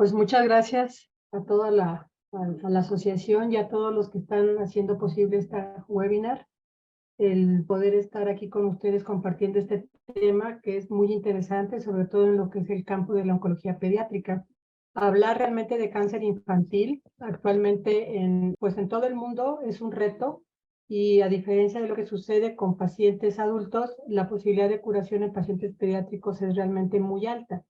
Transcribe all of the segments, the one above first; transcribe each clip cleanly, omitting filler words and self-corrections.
Pues muchas gracias a toda la asociación y a todos los que están haciendo posible esta webinar, el poder estar aquí con ustedes compartiendo este tema que es muy interesante, sobre todo en lo que es el campo de la oncología pediátrica. Hablar realmente de cáncer infantil actualmente pues en todo el mundo es un reto y a diferencia de lo que sucede con pacientes adultos, la posibilidad de curación en pacientes pediátricos es realmente muy alta.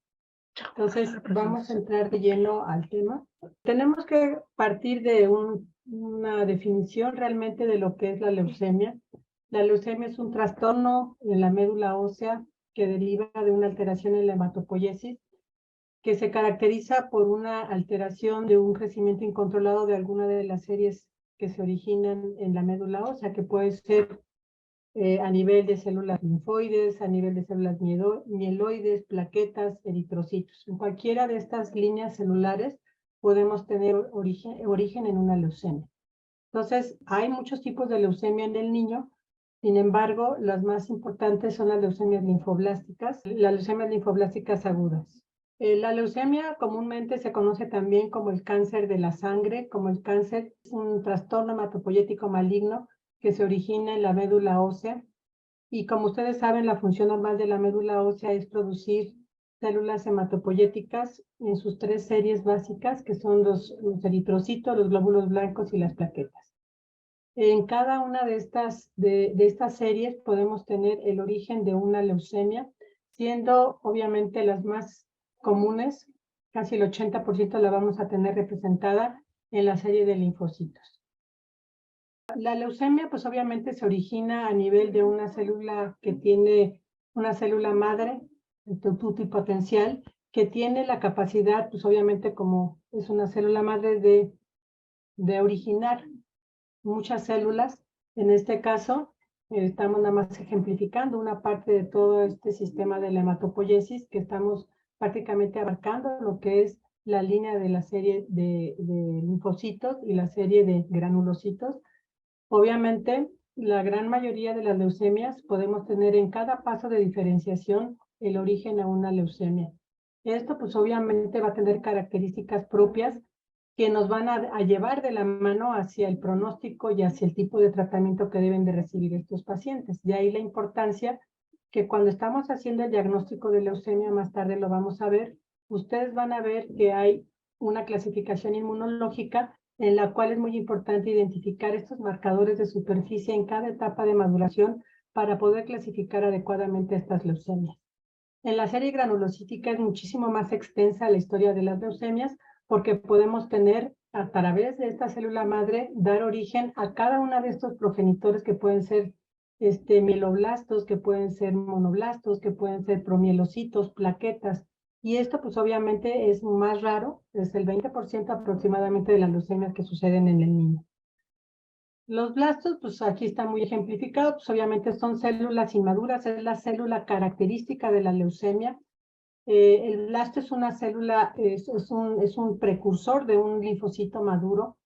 Entonces, vamos a entrar de lleno al tema. Tenemos que partir de una definición realmente de lo que es la leucemia. La leucemia es un trastorno en la médula ósea que deriva de una alteración en la hematopoiesis, que se caracteriza por una alteración de un crecimiento incontrolado de alguna de las series que se originan en la médula ósea, que puede ser a nivel de células linfoides, a nivel de células mieloides, plaquetas, eritrocitos. En cualquiera de estas líneas celulares podemos tener origen en una leucemia. Entonces, hay muchos tipos de leucemia en el niño. Sin embargo, las más importantes son las leucemias linfoblásticas, las leucemias linfoblásticas agudas. La leucemia comúnmente se conoce también como el cáncer de la sangre, como el cáncer, es un trastorno hematopoyético maligno que se origina en la médula ósea. Y como ustedes saben, la función normal de la médula ósea es producir células hematopoyéticas en sus tres series básicas, que son los eritrocitos, los glóbulos blancos y las plaquetas. En cada una de estas series podemos tener el origen de una leucemia, siendo obviamente las más comunes, casi el 80% la vamos a tener representada en la serie de linfocitos. La leucemia, pues obviamente se origina a nivel de una célula que tiene una célula madre, pluripotencial, que tiene la capacidad, pues obviamente como es una célula madre, de originar muchas células. En este caso, estamos nada más ejemplificando una parte de todo este sistema de la hematopoiesis que estamos prácticamente abarcando, lo que es la línea de la serie de linfocitos y la serie de granulocitos. Obviamente, la gran mayoría de las leucemias podemos tener en cada paso de diferenciación el origen a una leucemia. Esto pues obviamente va a tener características propias que nos van a llevar de la mano hacia el pronóstico y hacia el tipo de tratamiento que deben de recibir estos pacientes. De ahí la importancia que cuando estamos haciendo el diagnóstico de leucemia, más tarde lo vamos a ver, ustedes van a ver que hay una clasificación inmunológica en la cual es muy importante identificar estos marcadores de superficie en cada etapa de maduración para poder clasificar adecuadamente estas leucemias. En la serie granulocítica es muchísimo más extensa la historia de las leucemias porque podemos tener, a través de esta célula madre, dar origen a cada uno de estos progenitores que pueden ser mieloblastos, que pueden ser monoblastos, que pueden ser promielocitos, plaquetas. Y esto pues obviamente es más raro, es el 20% aproximadamente de las leucemias que suceden en el niño. Los blastos, pues aquí está muy ejemplificado, pues obviamente son células inmaduras, es la célula característica de la leucemia. El blasto es una célula, es un precursor de un linfocito maduro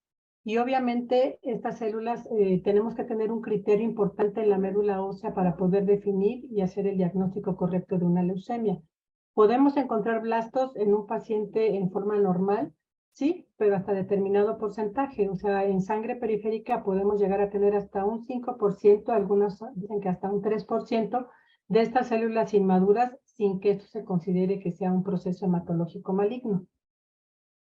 y obviamente estas células tenemos que tener un criterio importante en la médula ósea para poder definir y hacer el diagnóstico correcto de una leucemia. Podemos encontrar blastos en un paciente en forma normal, sí, pero hasta determinado porcentaje. O sea, en sangre periférica podemos llegar a tener hasta un 5%, algunos dicen que hasta un 3% de estas células inmaduras sin que esto se considere que sea un proceso hematológico maligno.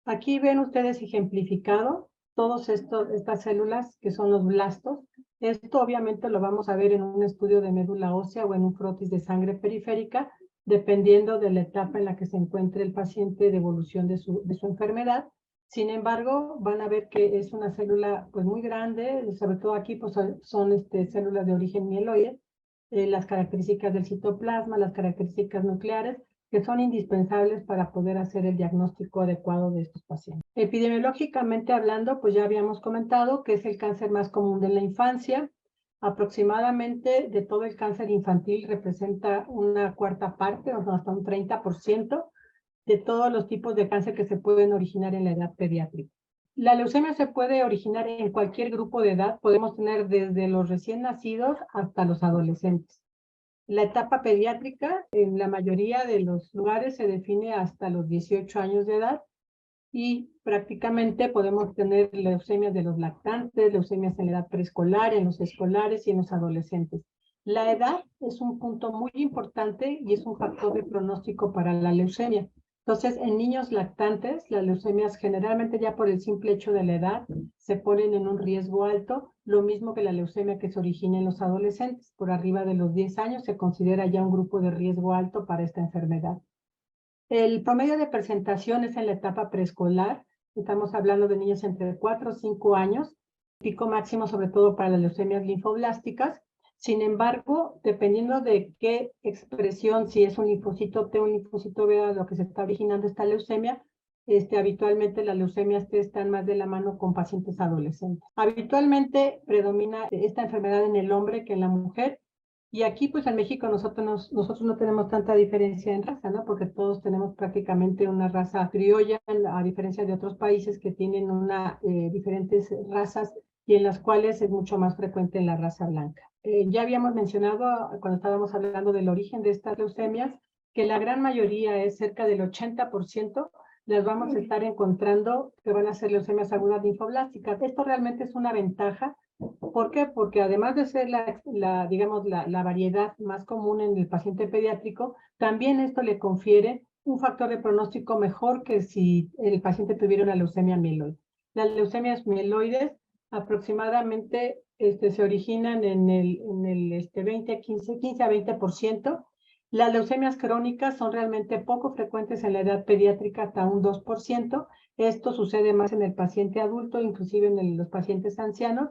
Aquí ven ustedes ejemplificado todas estas células que son los blastos. Esto obviamente lo vamos a ver en un estudio de médula ósea o en un frotis de sangre periférica, dependiendo de la etapa en la que se encuentre el paciente de evolución de su enfermedad. Sin embargo, van a ver que es una célula pues muy grande, sobre todo aquí pues son células de origen mieloide, las características del citoplasma, las características nucleares, que son indispensables para poder hacer el diagnóstico adecuado de estos pacientes. Epidemiológicamente hablando, pues ya habíamos comentado que es el cáncer más común de la infancia. Aproximadamente de todo el cáncer infantil representa una cuarta parte, o hasta un 30% de todos los tipos de cáncer que se pueden originar en la edad pediátrica. La leucemia se puede originar en cualquier grupo de edad, podemos tener desde los recién nacidos hasta los adolescentes. La etapa pediátrica en la mayoría de los lugares se define hasta los 18 años de edad y prácticamente podemos tener leucemias de los lactantes, leucemias en la edad preescolar, en los escolares y en los adolescentes. La edad es un punto muy importante y es un factor de pronóstico para la leucemia. Entonces, en niños lactantes, las leucemias generalmente ya por el simple hecho de la edad se ponen en un riesgo alto, lo mismo que la leucemia que se origina en los adolescentes. Por arriba de los 10 años se considera ya un grupo de riesgo alto para esta enfermedad. El promedio de presentación es en la etapa preescolar. Estamos hablando de niños entre 4 o 5 años, pico máximo sobre todo para las leucemias linfoblásticas. Sin embargo, dependiendo de qué expresión, si es un linfocito T o un linfocito B, lo que se está originando esta leucemia, habitualmente las leucemias T están más de la mano con pacientes adolescentes. Habitualmente predomina esta enfermedad en el hombre que en la mujer. Y aquí, pues en México, nosotros no tenemos tanta diferencia en raza, ¿no? Porque todos tenemos prácticamente una raza criolla, a diferencia de otros países que tienen diferentes razas y en las cuales es mucho más frecuente en la raza blanca. Ya habíamos mencionado, cuando estábamos hablando del origen de estas leucemias, que la gran mayoría es cerca del 80%, las vamos a estar encontrando que van a ser leucemias agudas linfoblásticas. Esto realmente es una ventaja. ¿Por qué? Porque además de ser la variedad más común en el paciente pediátrico, también esto le confiere un factor de pronóstico mejor que si el paciente tuviera una leucemia mieloide. Las leucemias mieloides aproximadamente se originan en el 15 a 20%. Las leucemias crónicas son realmente poco frecuentes en la edad pediátrica, hasta un 2%. Esto sucede más en el paciente adulto, inclusive en los pacientes ancianos,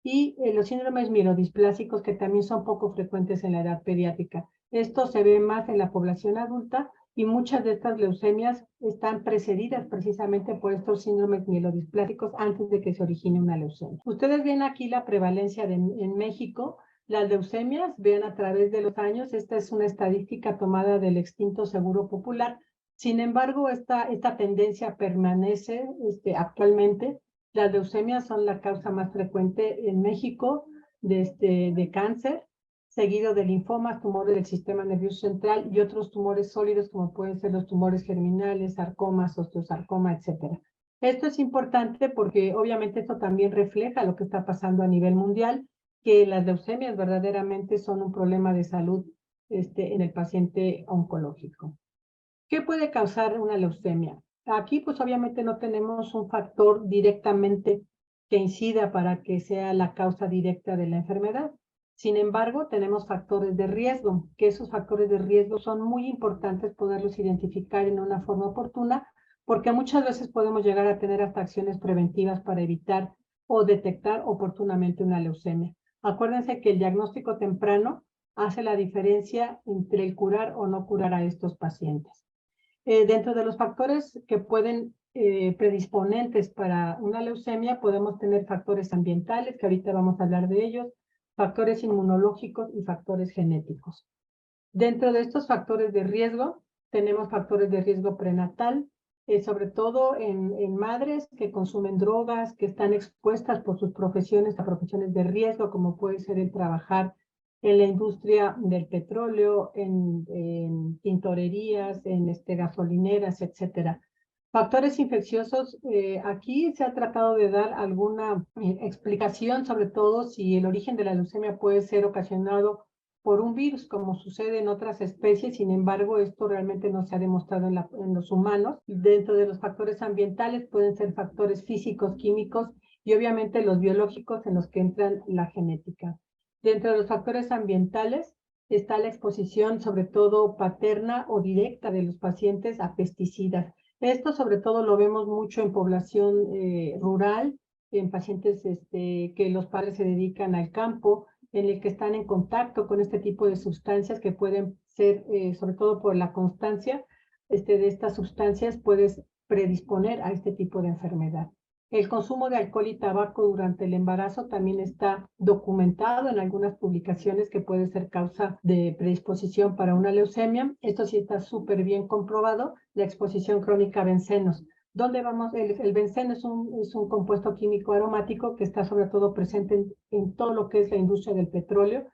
y los síndromes mielodisplásicos que también son poco frecuentes en la edad pediátrica. Esto se ve más en la población adulta y muchas de estas leucemias están precedidas precisamente por estos síndromes mielodisplásicos antes de que se origine una leucemia. Ustedes ven aquí la prevalencia en México. Las leucemias, vean a través de los años, esta es una estadística tomada del extinto Seguro Popular. Sin embargo, esta tendencia permanece actualmente. Las leucemias son la causa más frecuente en México de cáncer, seguido de linfomas, tumores del sistema nervioso central y otros tumores sólidos como pueden ser los tumores germinales, sarcomas, osteosarcoma, etc. Esto es importante porque obviamente esto también refleja lo que está pasando a nivel mundial, que las leucemias verdaderamente son un problema de salud en el paciente oncológico. ¿Qué puede causar una leucemia? Aquí pues obviamente no tenemos un factor directamente que incida para que sea la causa directa de la enfermedad. Sin embargo, tenemos factores de riesgo, que esos factores de riesgo son muy importantes poderlos identificar en una forma oportuna, porque muchas veces podemos llegar a tener hasta acciones preventivas para evitar o detectar oportunamente una leucemia. Acuérdense que el diagnóstico temprano hace la diferencia entre el curar o no curar a estos pacientes. Dentro de los factores que pueden predisponentes para una leucemia, podemos tener factores ambientales, que ahorita vamos a hablar de ellos, factores inmunológicos y factores genéticos. Dentro de estos factores de riesgo, tenemos factores de riesgo prenatal, sobre todo en madres que consumen drogas, que están expuestas por sus profesiones a profesiones de riesgo, como puede ser el trabajar en la industria del petróleo, en tintorerías, en gasolineras, etcétera. Factores infecciosos, aquí se ha tratado de dar alguna explicación, sobre todo si el origen de la leucemia puede ser ocasionado por un virus, como sucede en otras especies. Sin embargo, esto realmente no se ha demostrado en los humanos. Dentro de los factores ambientales pueden ser factores físicos, químicos y obviamente los biológicos en los que entran la genética. Dentro de los factores ambientales está la exposición, sobre todo paterna o directa, de los pacientes a pesticidas. Esto sobre todo lo vemos mucho en población rural, en pacientes que los padres se dedican al campo, en el que están en contacto con este tipo de sustancias que pueden ser, sobre todo por la constancia de estas sustancias, puedes predisponer a este tipo de enfermedad. El consumo de alcohol y tabaco durante el embarazo también está documentado en algunas publicaciones que puede ser causa de predisposición para una leucemia. Esto sí está súper bien comprobado, la exposición crónica a bencenos. ¿Dónde vamos? El benceno es un compuesto químico aromático que está sobre todo presente en todo lo que es la industria del petróleo.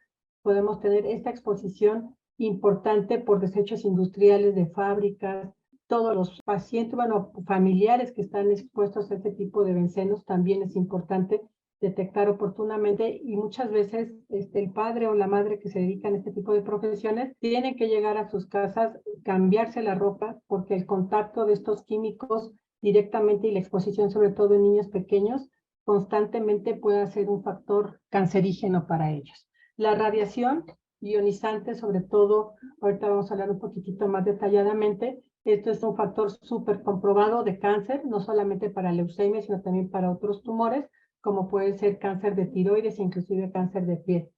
Podemos tener esta exposición importante por desechos industriales de fábricas, todos los pacientes, bueno, familiares que están expuestos a este tipo de bencenos, también es importante detectar oportunamente, y muchas veces el padre o la madre que se dedican a este tipo de profesiones tienen que llegar a sus casas, cambiarse la ropa, porque el contacto de estos químicos directamente y la exposición, sobre todo en niños pequeños, constantemente puede ser un factor cancerígeno para ellos. La radiación ionizante, sobre todo, ahorita vamos a hablar un poquitito más detalladamente, esto es un factor súper comprobado de cáncer, no solamente para leucemia, sino también para otros tumores, como puede ser cáncer de tiroides e inclusive cáncer de piel.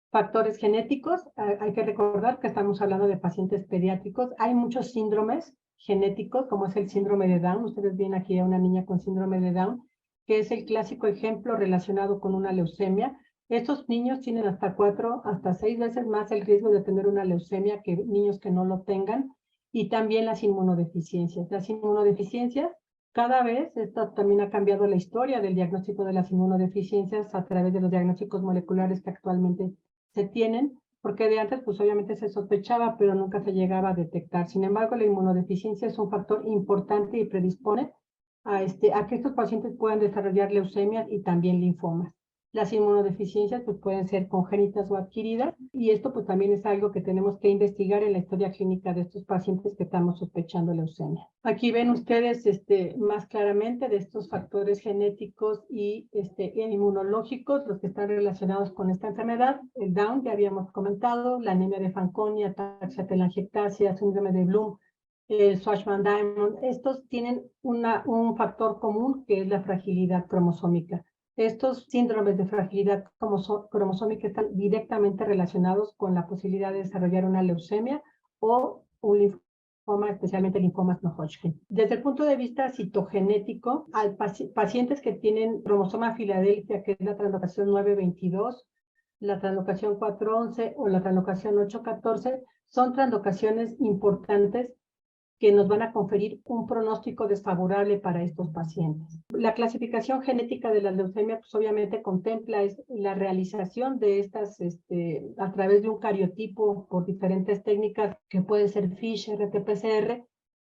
Factores genéticos, hay que recordar que estamos hablando de pacientes pediátricos. Hay muchos síndromes genéticos, como es el síndrome de Down. Ustedes ven aquí a una niña con síndrome de Down, que es el clásico ejemplo relacionado con una leucemia. Estos niños tienen hasta 4 hasta 6 veces más el riesgo de tener una leucemia que niños que no lo tengan. Y también las inmunodeficiencias. Las inmunodeficiencias, cada vez esto también ha cambiado la historia del diagnóstico de las inmunodeficiencias a través de los diagnósticos moleculares que actualmente se tienen, porque de antes pues obviamente se sospechaba, pero nunca se llegaba a detectar. Sin embargo, la inmunodeficiencia es un factor importante y predispone a que estos pacientes puedan desarrollar leucemias y también linfomas. Las inmunodeficiencias pues pueden ser congénitas o adquiridas, y esto pues también es algo que tenemos que investigar en la historia clínica de estos pacientes que estamos sospechando leucemia. Aquí ven ustedes más claramente de estos factores genéticos y inmunológicos, los que están relacionados con esta enfermedad. El Down, ya habíamos comentado, la anemia de Fanconi, ataxia telangiectasia, síndrome de Bloom, el Shwachman-Diamond. Estos tienen un factor común, que es la fragilidad cromosómica. Estos síndromes de fragilidad cromosómica están directamente relacionados con la posibilidad de desarrollar una leucemia o un linfoma, especialmente linfomas no Hodgkin. Desde el punto de vista citogenético, hay pacientes que tienen cromosoma Filadelfia, que es la translocación 922, la translocación 411 o la translocación 814, son translocaciones importantes que nos van a conferir un pronóstico desfavorable para estos pacientes. La clasificación genética de la leucemia, pues obviamente contempla la realización de estas a través de un cariotipo por diferentes técnicas, que puede ser FISH, RT-PCR,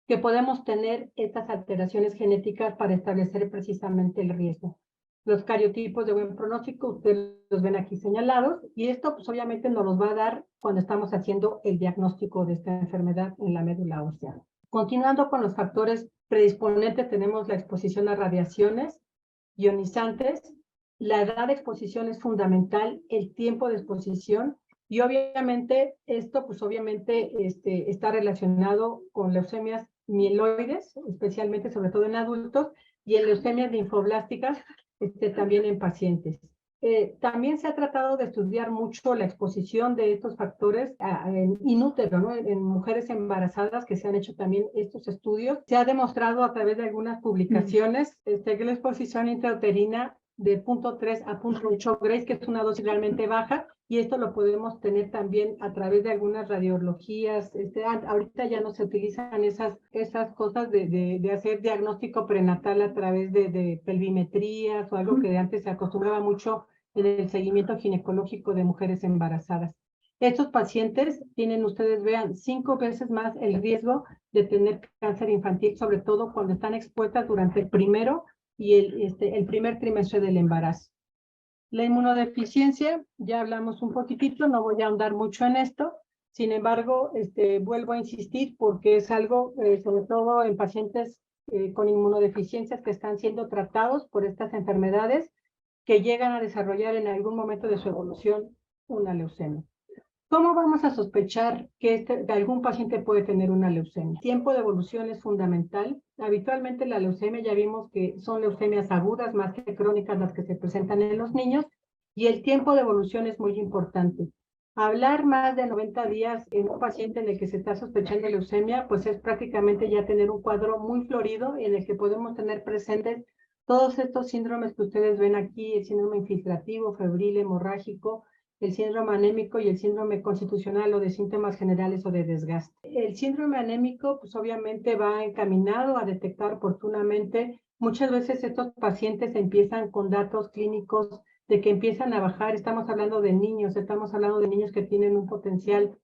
que podemos tener estas alteraciones genéticas para establecer precisamente el riesgo. Los cariotipos de buen pronóstico, ustedes los ven aquí señalados, y esto pues obviamente nos los va a dar cuando estamos haciendo el diagnóstico de esta enfermedad en la médula ósea. Continuando con los factores predisponentes, tenemos la exposición a radiaciones ionizantes. La edad de exposición es fundamental, el tiempo de exposición, y obviamente esto pues obviamente está relacionado con leucemias mieloides, especialmente sobre todo en adultos, y en leucemias linfoblásticas también en pacientes. También se ha tratado de estudiar mucho la exposición de estos factores in útero, ¿no? En mujeres embarazadas, que se han hecho también estos estudios. Se ha demostrado a través de algunas publicaciones que la exposición intrauterina de 0.3 a 0.8 Grays, que es una dosis realmente baja, y esto lo podemos tener también a través de algunas radiologías. Ahorita ya no se utilizan esas cosas de hacer diagnóstico prenatal a través de pelvimetrías o algo que de antes se acostumbraba mucho en el seguimiento ginecológico de mujeres embarazadas. Estos pacientes tienen, ustedes vean, 5 veces más el riesgo de tener cáncer infantil, sobre todo cuando están expuestas durante el primero y el primer trimestre del embarazo. La inmunodeficiencia, ya hablamos un poquitito, no voy a ahondar mucho en esto. Sin embargo, vuelvo a insistir porque es algo, sobre todo en pacientes con inmunodeficiencias que están siendo tratados por estas enfermedades, que llegan a desarrollar en algún momento de su evolución una leucemia. ¿Cómo vamos a sospechar que algún paciente puede tener una leucemia? El tiempo de evolución es fundamental. Habitualmente la leucemia ya vimos que son leucemias agudas más que crónicas las que se presentan en los niños, y el tiempo de evolución es muy importante. Hablar más de 90 días en un paciente en el que se está sospechando leucemia, pues es prácticamente ya tener un cuadro muy florido en el que podemos tener presentes todos estos síndromes que ustedes ven aquí: el síndrome infiltrativo, febril, hemorrágico, el síndrome anémico y el síndrome constitucional o de síntomas generales o de desgaste. El síndrome anémico pues obviamente va encaminado a detectar oportunamente. Muchas veces estos pacientes empiezan con datos clínicos de que empiezan a bajar. Estamos hablando de niños que tienen un potencial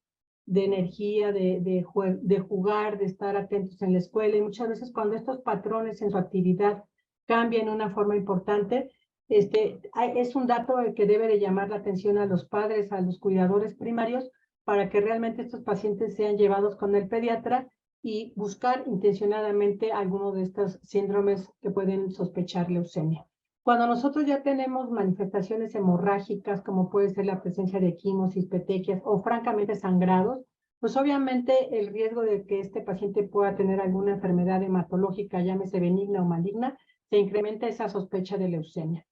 de energía, de jugar, de estar atentos en la escuela. Y muchas veces cuando estos patrones en su actividad cambian de una forma importante, es un dato que debe de llamar la atención a los padres, a los cuidadores primarios, para que realmente estos pacientes sean llevados con el pediatra y buscar intencionadamente alguno de estos síndromes que pueden sospechar leucemia. Cuando nosotros ya tenemos manifestaciones hemorrágicas, como puede ser la presencia de quimosis, petequias o francamente sangrados, pues obviamente el riesgo de que este paciente pueda tener alguna enfermedad hematológica, llámese benigna o maligna, se incrementa esa sospecha de leucemia.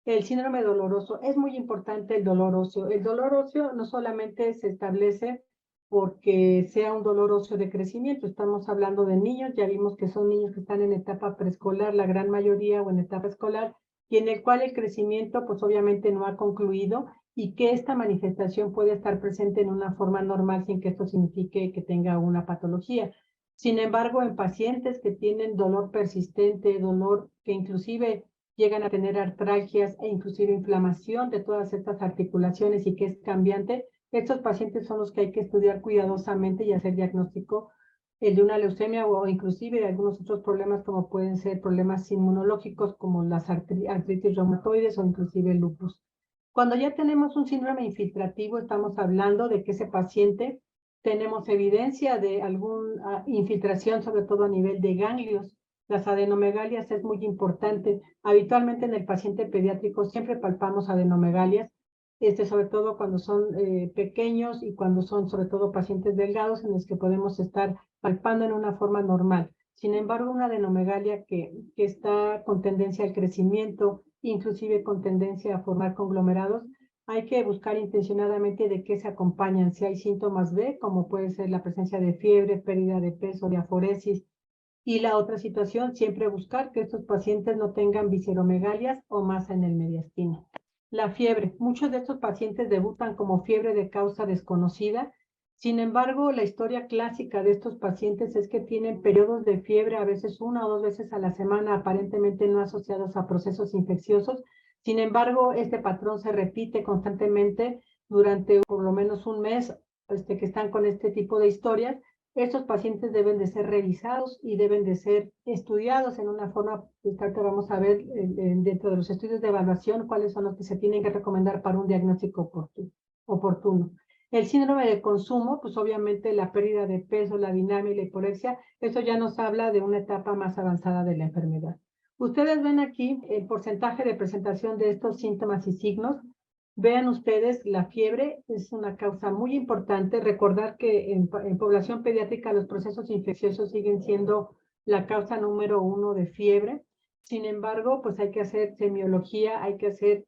El síndrome doloroso, es muy importante el dolor óseo. El dolor óseo no solamente se establece porque sea un dolor óseo de crecimiento, estamos hablando de niños, ya vimos que son niños que están en etapa preescolar, la gran mayoría, o en etapa escolar, y en el cual el crecimiento pues obviamente no ha concluido y que esta manifestación puede estar presente en una forma normal sin que esto signifique que tenga una patología. Sin embargo, en pacientes que tienen dolor persistente, dolor que inclusive llegan a tener artralgias e inclusive inflamación de todas estas articulaciones y que es cambiante, estos pacientes son los que hay que estudiar cuidadosamente y hacer diagnóstico de una leucemia o inclusive de algunos otros problemas como pueden ser problemas inmunológicos como las artritis reumatoides o inclusive el lupus. Cuando ya tenemos un síndrome infiltrativo, estamos hablando de que ese paciente tenemos evidencia de alguna infiltración, sobre todo a nivel de ganglios. Las adenomegalias es muy importante. Habitualmente en el paciente pediátrico siempre palpamos adenomegalias, sobre todo cuando son pequeños y cuando son sobre todo pacientes delgados en los que podemos estar palpando en una forma normal. Sin embargo, una adenomegalia que está con tendencia al crecimiento, inclusive con tendencia a formar conglomerados, hay que buscar intencionadamente de qué se acompañan. Si hay síntomas B, como puede ser la presencia de fiebre, pérdida de peso, diaforesis, y la otra situación, siempre buscar que estos pacientes no tengan visceromegalias o masa en el mediastino. La fiebre. Muchos de estos pacientes debutan como fiebre de causa desconocida. Sin embargo, la historia clásica de estos pacientes es que tienen periodos de fiebre, a veces 1 o 2 veces a la semana, aparentemente no asociados a procesos infecciosos. Sin embargo, este patrón se repite constantemente durante por lo menos un mes, que están con este tipo de historias. Estos pacientes deben de ser revisados y deben de ser estudiados en una forma, que ahorita vamos a ver dentro de los estudios de evaluación cuáles son los que se tienen que recomendar para un diagnóstico oportuno. El síndrome de consumo, pues obviamente la pérdida de peso, la dinamia y la hiporexia, eso ya nos habla de una etapa más avanzada de la enfermedad. Ustedes ven aquí el porcentaje de presentación de estos síntomas y signos. Vean ustedes, la fiebre es una causa muy importante. Recordar que en población pediátrica los procesos infecciosos siguen siendo la causa número 1 de fiebre. Sin embargo, pues hay que hacer semiología, hay que hacer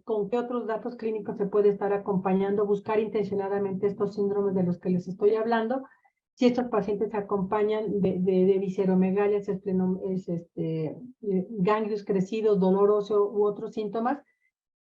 con qué otros datos clínicos se puede estar acompañando, buscar intencionadamente estos síndromes de los que les estoy hablando. Si estos pacientes se acompañan de visceromegalias, ganglios crecidos, dolor óseo u otros síntomas,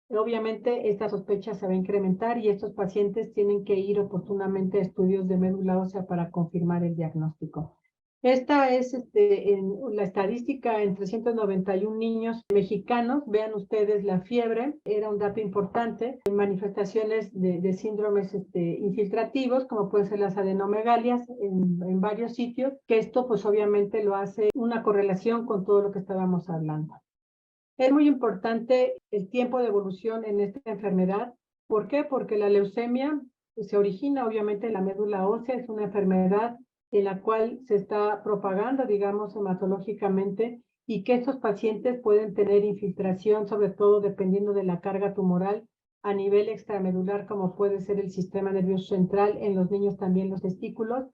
obviamente esta sospecha se va a incrementar y estos pacientes tienen que ir oportunamente a estudios de médula ósea para confirmar el diagnóstico. Esta es la estadística en 391 niños mexicanos. Vean ustedes la fiebre, era un dato importante. Manifestaciones de síndromes infiltrativos, como pueden ser las adenomegalias en varios sitios, que esto pues obviamente lo hace una correlación con todo lo que estábamos hablando. Es muy importante el tiempo de evolución en esta enfermedad. ¿Por qué? Porque la leucemia se origina obviamente en la médula ósea, es una enfermedad en la cual se está propagando, digamos, hematológicamente, y que estos pacientes pueden tener infiltración, sobre todo dependiendo de la carga tumoral a nivel extramedular, como puede ser el sistema nervioso central, en los niños también los testículos,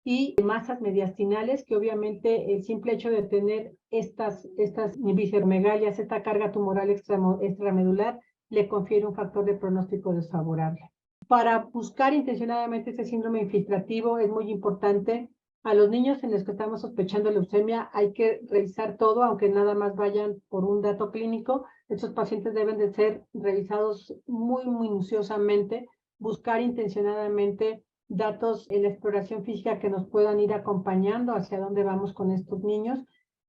y masas mediastinales, que obviamente el simple hecho de tener estas visceromegalias, esta carga tumoral extramedular, le confiere un factor de pronóstico desfavorable. Para buscar intencionadamente este síndrome infiltrativo es muy importante. A los niños en los que estamos sospechando leucemia hay que revisar todo, aunque nada más vayan por un dato clínico. Estos pacientes deben de ser revisados muy minuciosamente, buscar intencionadamente datos en la exploración física que nos puedan ir acompañando hacia dónde vamos con estos niños.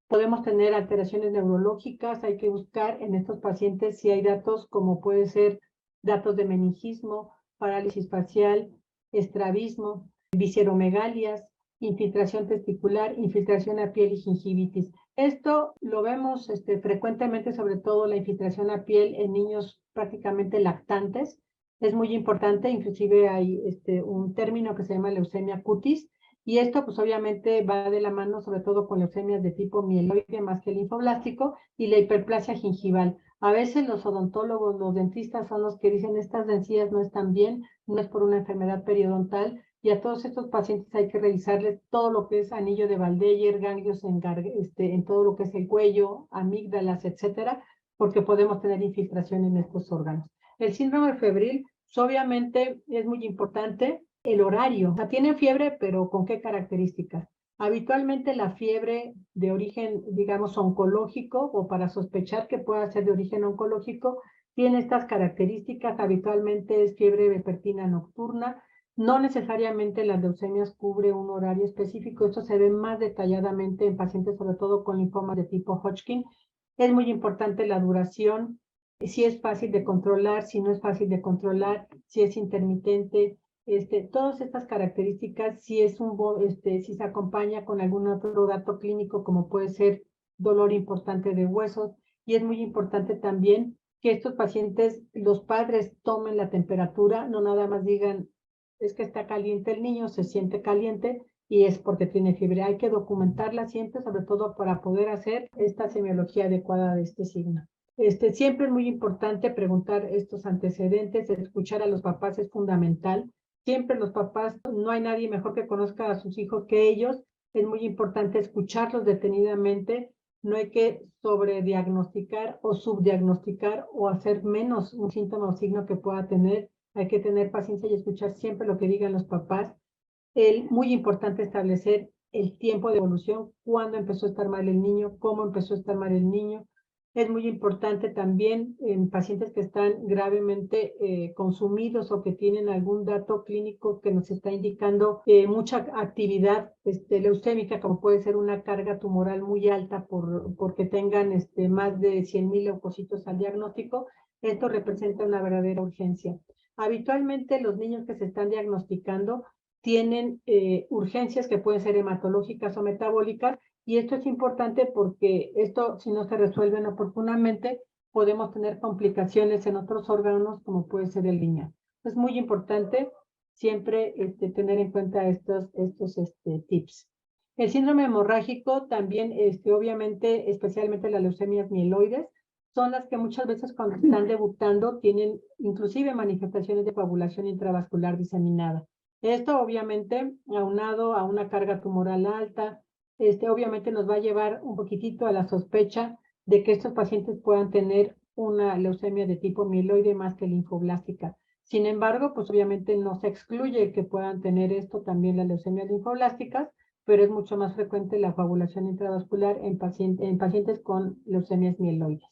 Podemos tener alteraciones neurológicas, hay que buscar en estos pacientes si hay datos como puede ser datos de meningismo, parálisis facial, estrabismo, visceromegalias, infiltración testicular, infiltración a piel y gingivitis. Esto lo vemos frecuentemente, sobre todo la infiltración a piel en niños prácticamente lactantes. Es muy importante, inclusive hay un término que se llama leucemia cutis, y esto pues obviamente va de la mano sobre todo con leucemias de tipo mieloide más que linfoblástico y la hiperplasia gingival. A veces los odontólogos, los dentistas son los que dicen estas encías no están bien, no es por una enfermedad periodontal, y a todos estos pacientes hay que revisarles todo lo que es anillo de Valdeyer, ganglios en todo lo que es el cuello, amígdalas, etcétera, porque podemos tener infiltración en estos órganos. El síndrome febril, pues obviamente es muy importante el horario. O sea, tienen fiebre, pero ¿con qué características? Habitualmente la fiebre de origen, digamos, oncológico o para sospechar que pueda ser de origen oncológico, tiene estas características. Habitualmente es fiebre vespertina nocturna. No necesariamente las leucemias cubre un horario específico. Esto se ve más detalladamente en pacientes, sobre todo con linfomas de tipo Hodgkin. Es muy importante la duración, si es fácil de controlar, si no es fácil de controlar, si es intermitente. Todas estas características, si se acompaña con algún otro dato clínico, como puede ser dolor importante de huesos, y es muy importante también que estos pacientes, los padres tomen la temperatura, no nada más digan, es que está caliente el niño, se siente caliente y es porque tiene fiebre. Hay que documentarla siempre, sobre todo para poder hacer esta semiología adecuada de este signo. Siempre es muy importante preguntar estos antecedentes, escuchar a los papás es fundamental. Siempre los papás, no hay nadie mejor que conozca a sus hijos que ellos. Es muy importante escucharlos detenidamente. No hay que sobrediagnosticar o subdiagnosticar o hacer menos un síntoma o signo que pueda tener. Hay que tener paciencia y escuchar siempre lo que digan los papás. Muy importante establecer el tiempo de evolución, cuándo empezó a estar mal el niño, cómo empezó a estar mal el niño. Es muy importante también en pacientes que están gravemente consumidos o que tienen algún dato clínico que nos está indicando mucha actividad leucémica, como puede ser una carga tumoral muy alta porque tengan más de 100,000 leucocitos al diagnóstico. Esto representa una verdadera urgencia. Habitualmente los niños que se están diagnosticando tienen urgencias que pueden ser hematológicas o metabólicas, y esto es importante porque esto, si no se resuelven oportunamente, podemos tener complicaciones en otros órganos, como puede ser el riñón. Es muy importante siempre tener en cuenta estos tips. El síndrome hemorrágico también, obviamente, especialmente las leucemias mieloides, son las que muchas veces cuando están debutando tienen inclusive manifestaciones de coagulación intravascular diseminada. Esto obviamente aunado a una carga tumoral alta, obviamente nos va a llevar un poquitito a la sospecha de que estos pacientes puedan tener una leucemia de tipo mieloide más que linfoblástica. Sin embargo, pues obviamente no se excluye que puedan tener esto también las leucemias linfoblásticas, pero es mucho más frecuente la coagulación intravascular en pacientes con leucemias mieloides.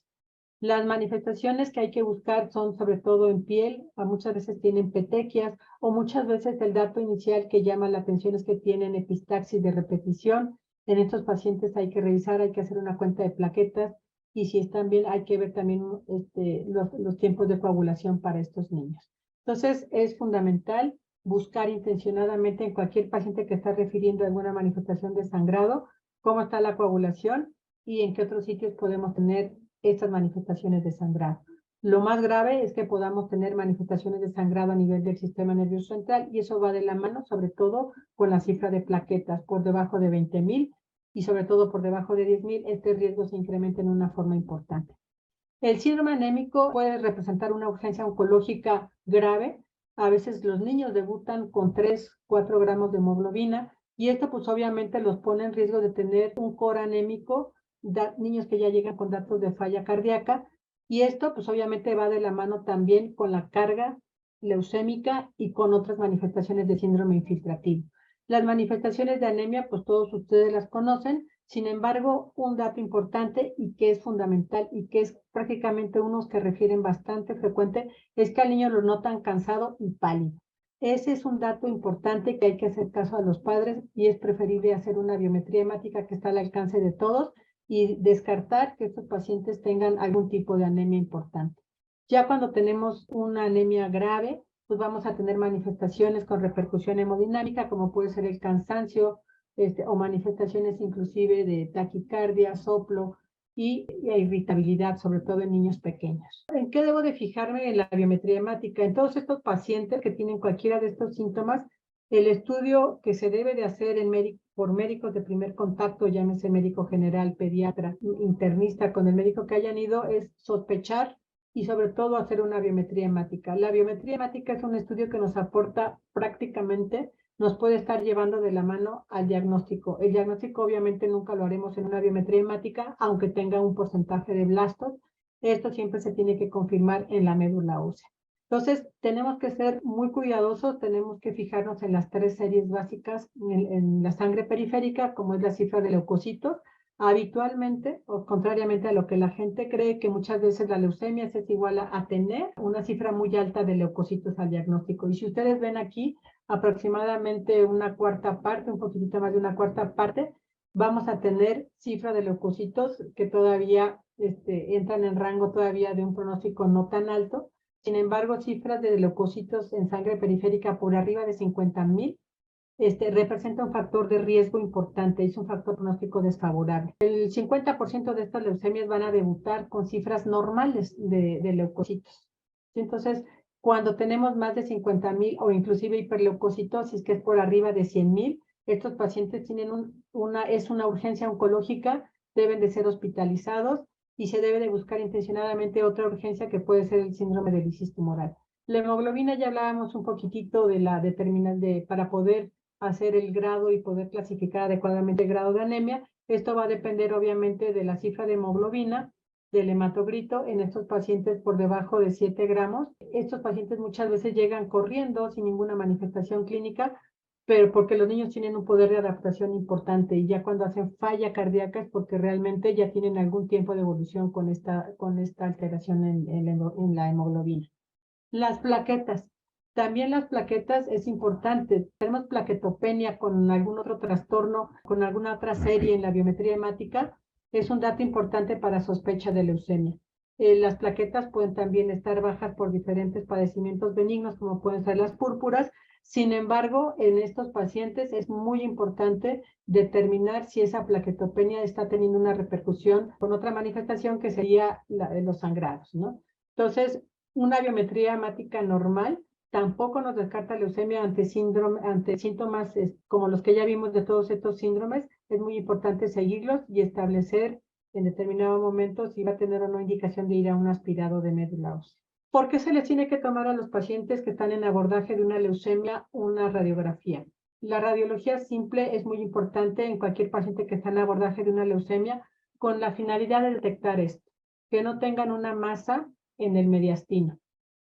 Las manifestaciones que hay que buscar son sobre todo en piel, muchas veces tienen petequias o muchas veces el dato inicial que llama la atención es que tienen epistaxis de repetición. En estos pacientes hay que revisar, hay que hacer una cuenta de plaquetas y si están bien hay que ver también los tiempos de coagulación para estos niños. Entonces es fundamental buscar intencionadamente en cualquier paciente que está refiriendo alguna manifestación de sangrado, cómo está la coagulación y en qué otros sitios podemos tener estas manifestaciones de sangrado. Lo más grave es que podamos tener manifestaciones de sangrado a nivel del sistema nervioso central y eso va de la mano sobre todo con la cifra de plaquetas por debajo de 20,000 y sobre todo por debajo de 10,000, este riesgo se incrementa en una forma importante. El síndrome anémico puede representar una urgencia oncológica grave. A veces los niños debutan con 3, 4 gramos de hemoglobina y esto pues obviamente los pone en riesgo de tener un core anémico, niños que ya llegan con datos de falla cardíaca, y esto pues obviamente va de la mano también con la carga leucémica y con otras manifestaciones de síndrome infiltrativo. Las manifestaciones de anemia pues todos ustedes las conocen. Sin embargo, un dato importante y que es fundamental y que es prácticamente unos que refieren bastante frecuente es que al niño lo notan cansado y pálido. Ese es un dato importante que hay que hacer caso a los padres y es preferible hacer una biometría hemática que está al alcance de todos y descartar que estos pacientes tengan algún tipo de anemia importante. Ya cuando tenemos una anemia grave, pues vamos a tener manifestaciones con repercusión hemodinámica, como puede ser el cansancio, o manifestaciones inclusive de taquicardia, soplo y irritabilidad, sobre todo en niños pequeños. ¿En qué debo de fijarme en la biometría hemática? En todos estos pacientes que tienen cualquiera de estos síntomas, el estudio que se debe de hacer por médicos de primer contacto, llámese médico general, pediatra, internista, con el médico que hayan ido, es sospechar y sobre todo hacer una biometría hemática. La biometría hemática es un estudio que nos aporta prácticamente, nos puede estar llevando de la mano al diagnóstico. El diagnóstico obviamente nunca lo haremos en una biometría hemática, aunque tenga un porcentaje de blastos. Esto siempre se tiene que confirmar en la médula ósea. Entonces, tenemos que ser muy cuidadosos, tenemos que fijarnos en las 3 series básicas en la sangre periférica, como es la cifra de leucocitos. Habitualmente, o contrariamente a lo que la gente cree, que muchas veces la leucemia es igual a tener una cifra muy alta de leucocitos al diagnóstico. Y si ustedes ven aquí, aproximadamente una cuarta parte, un poquitito más de una cuarta parte, vamos a tener cifra de leucocitos que todavía entran en rango todavía de un pronóstico no tan alto. Sin embargo, cifras de leucocitos en sangre periférica por arriba de 50,000 representa un factor de riesgo importante, es un factor pronóstico desfavorable. El 50% de estas leucemias van a debutar con cifras normales de leucocitos. Entonces, cuando tenemos más de 50,000 o inclusive hiperleucocitosis, que es por arriba de 100,000, estos pacientes tienen una urgencia oncológica, deben de ser hospitalizados y se debe de buscar intencionadamente otra urgencia que puede ser el síndrome de lisis tumoral. La hemoglobina ya hablábamos un poquitito de la para poder hacer el grado y poder clasificar adecuadamente el grado de anemia. Esto va a depender obviamente de la cifra de hemoglobina, del hematogrito en estos pacientes por debajo de 7 gramos. Estos pacientes muchas veces llegan corriendo sin ninguna manifestación clínica, pero porque los niños tienen un poder de adaptación importante y ya cuando hacen falla cardíaca es porque realmente ya tienen algún tiempo de evolución con esta alteración en la hemoglobina. Las plaquetas. También las plaquetas es importante. Tenemos plaquetopenia con algún otro trastorno, con alguna otra serie en la biometría hemática, es un dato importante para sospecha de leucemia. Las plaquetas pueden también estar bajas por diferentes padecimientos benignos, como pueden ser las púrpuras. Sin embargo, en estos pacientes es muy importante determinar si esa plaquetopenia está teniendo una repercusión con otra manifestación que sería los sangrados, ¿no? Entonces, una biometría hemática normal tampoco nos descarta leucemia ante síntomas como los que ya vimos de todos estos síndromes. Es muy importante seguirlos y establecer en determinado momento si va a tener o no indicación de ir a un aspirado de médula ósea. ¿Por qué se les tiene que tomar a los pacientes que están en abordaje de una leucemia una radiografía? La radiología simple es muy importante en cualquier paciente que está en abordaje de una leucemia con la finalidad de detectar esto, que no tengan una masa en el mediastino.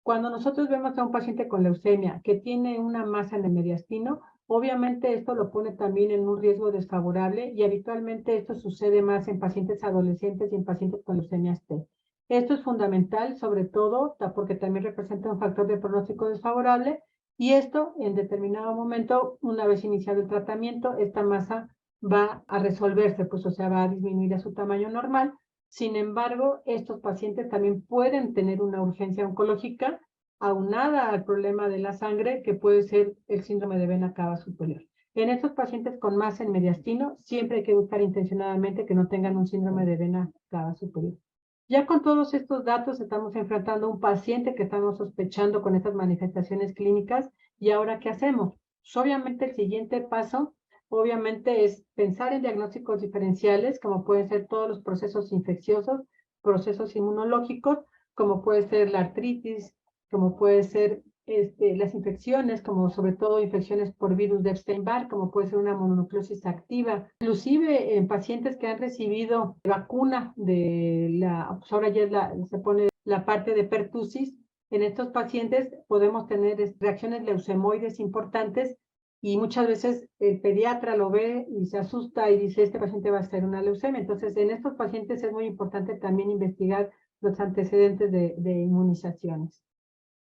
Cuando nosotros vemos a un paciente con leucemia que tiene una masa en el mediastino, obviamente esto lo pone también en un riesgo desfavorable y habitualmente esto sucede más en pacientes adolescentes y en pacientes con leucemia T. Esto es fundamental, sobre todo porque también representa un factor de pronóstico desfavorable y esto en determinado momento, una vez iniciado el tratamiento, esta masa va a resolverse, pues o sea, va a disminuir a su tamaño normal. Sin embargo, estos pacientes también pueden tener una urgencia oncológica aunada al problema de la sangre, que puede ser el síndrome de vena cava superior. En estos pacientes con masa en mediastino, siempre hay que buscar intencionadamente que no tengan un síndrome de vena cava superior. Ya con todos estos datos estamos enfrentando a un paciente que estamos sospechando con estas manifestaciones clínicas. ¿Y ahora qué hacemos? Pues obviamente el siguiente paso obviamente es pensar en diagnósticos diferenciales, como pueden ser todos los procesos infecciosos, procesos inmunológicos, como puede ser la artritis, como puede ser las infecciones, como sobre todo infecciones por virus de Epstein-Barr, como puede ser una mononucleosis activa. Inclusive en pacientes que han recibido vacuna pues ahora ya se pone la parte de pertussis, en estos pacientes podemos tener reacciones leucemoides importantes y muchas veces el pediatra lo ve y se asusta y dice, este paciente va a ser una leucemia. Entonces, en estos pacientes es muy importante también investigar los antecedentes de inmunizaciones.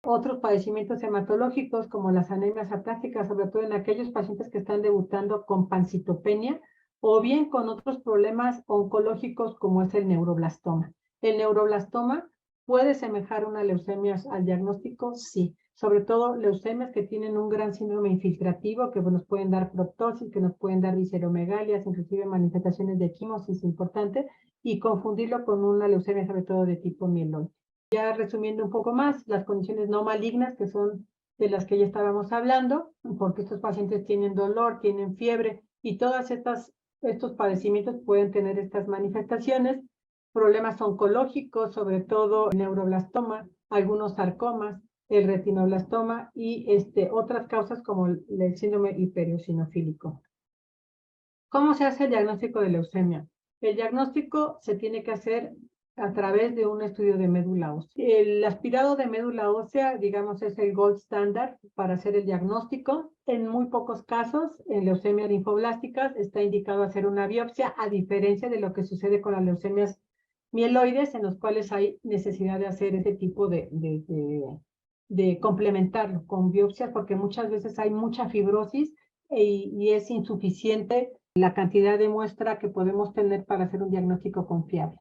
Otros padecimientos hematológicos como las anemias aplásticas, sobre todo en aquellos pacientes que están debutando con pancitopenia o bien con otros problemas oncológicos como es el neuroblastoma. El neuroblastoma puede semejar una leucemia al diagnóstico, sí. sobre todo leucemias que tienen un gran síndrome infiltrativo, que nos pueden dar proptosis, que nos pueden dar visceromegalias, inclusive manifestaciones de quimosis importante, y confundirlo con una leucemia sobre todo de tipo mieloide. Ya resumiendo un poco más, las condiciones no malignas, que son de las que ya estábamos hablando, porque estos pacientes tienen dolor, tienen fiebre, y todas estos padecimientos pueden tener estas manifestaciones, problemas oncológicos, sobre todo neuroblastoma, algunos sarcomas, el retinoblastoma y otras causas como el síndrome hiperiosinofílico. ¿Cómo se hace el diagnóstico de leucemia? El diagnóstico se tiene que hacer a través de un estudio de médula ósea. El aspirado de médula ósea, digamos, es el gold standard para hacer el diagnóstico. En muy pocos casos, en leucemias linfoblásticas, está indicado hacer una biopsia, a diferencia de lo que sucede con las leucemias mieloides, en los cuales hay necesidad de hacer ese tipo de complementarlo con biopsias, porque muchas veces hay mucha fibrosis y es insuficiente la cantidad de muestra que podemos tener para hacer un diagnóstico confiable.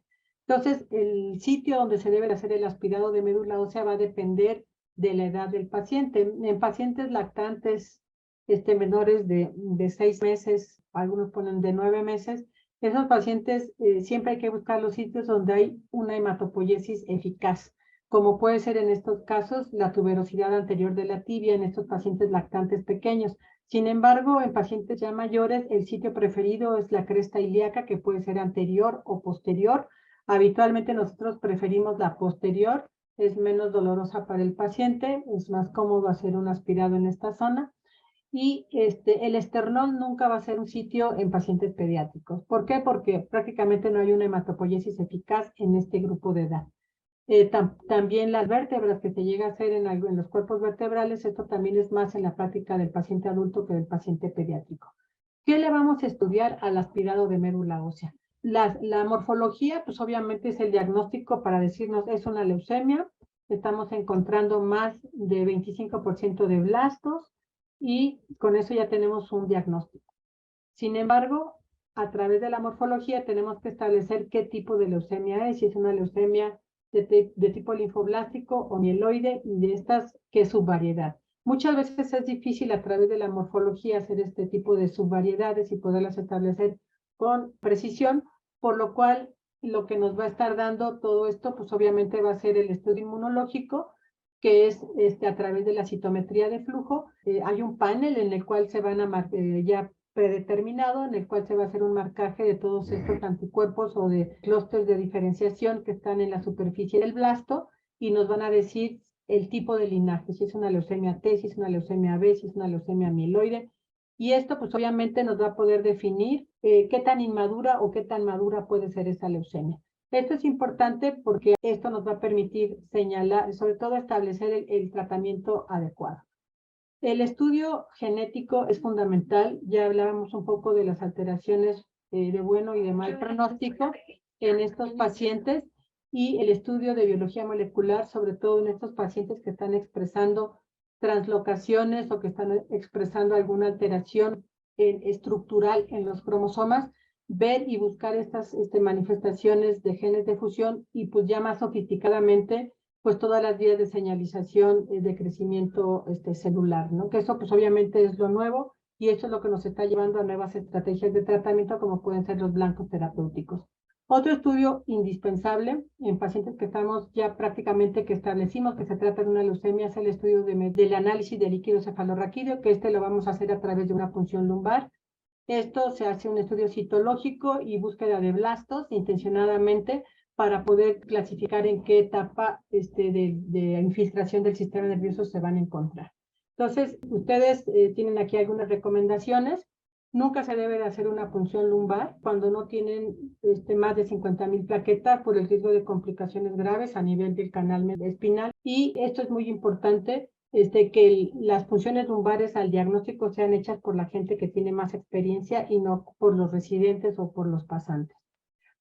Entonces, el sitio donde se debe hacer el aspirado de médula ósea va a depender de la edad del paciente. En pacientes lactantes menores de 6 meses, algunos ponen de 9 meses, esos pacientes siempre hay que buscar los sitios donde hay una hematopoiesis eficaz, como puede ser en estos casos la tuberosidad anterior de la tibia en estos pacientes lactantes pequeños. Sin embargo, en pacientes ya mayores, el sitio preferido es la cresta ilíaca, que puede ser anterior o posterior. Habitualmente nosotros preferimos la posterior, es menos dolorosa para el paciente, es más cómodo hacer un aspirado en esta zona. Y el esternón nunca va a ser un sitio en pacientes pediátricos. ¿Por qué? Porque prácticamente no hay una hematopoiesis eficaz en este grupo de edad. También las vértebras que se llega a hacer en los cuerpos vertebrales, esto también es más en la práctica del paciente adulto que del paciente pediátrico. ¿Qué le vamos a estudiar al aspirado de médula ósea? La morfología, pues obviamente es el diagnóstico para decirnos es una leucemia, estamos encontrando más de 25% de blastos y con eso ya tenemos un diagnóstico. Sin embargo, a través de la morfología tenemos que establecer qué tipo de leucemia es, si es una leucemia de tipo linfoblástico o mieloide, y de estas, qué subvariedad. Muchas veces es difícil a través de la morfología hacer este tipo de subvariedades y poderlas establecer con precisión, por lo cual lo que nos va a estar dando todo esto, pues obviamente va a ser el estudio inmunológico, que es a través de la citometría de flujo. Hay un panel en el cual se van a ya predeterminado, en el cual se va a hacer un marcaje de todos estos anticuerpos o de clústeres de diferenciación que están en la superficie del blasto, y nos van a decir el tipo de linaje, si es una leucemia T, si es una leucemia B, si es una leucemia mieloide, y esto pues obviamente nos va a poder definir qué tan inmadura o qué tan madura puede ser esa leucemia. Esto es importante porque esto nos va a permitir señalar, sobre todo establecer el tratamiento adecuado. El estudio genético es fundamental. Ya hablábamos un poco de las alteraciones de bueno y de mal pronóstico en estos pacientes, y el estudio de biología molecular, sobre todo en estos pacientes que están expresando translocaciones o que están expresando alguna alteración estructural en los cromosomas, ver y buscar estas manifestaciones de genes de fusión y pues ya más sofisticadamente pues todas las vías de señalización de crecimiento celular, ¿no? Que eso pues obviamente es lo nuevo, y eso es lo que nos está llevando a nuevas estrategias de tratamiento como pueden ser los blancos terapéuticos. Otro estudio indispensable en pacientes que estamos ya prácticamente que establecimos que se trata de una leucemia es el estudio del análisis de líquido cefalorraquídeo, que lo vamos a hacer a través de una punción lumbar. Esto se hace un estudio citológico y búsqueda de blastos intencionadamente para poder clasificar en qué etapa de infiltración del sistema nervioso se van a encontrar. Entonces, ustedes tienen aquí algunas recomendaciones. Nunca se debe de hacer una punción lumbar cuando no tienen más de 50,000 plaquetas por el riesgo de complicaciones graves a nivel del canal espinal. Y esto es muy importante, que las punciones lumbares al diagnóstico sean hechas por la gente que tiene más experiencia y no por los residentes o por los pasantes.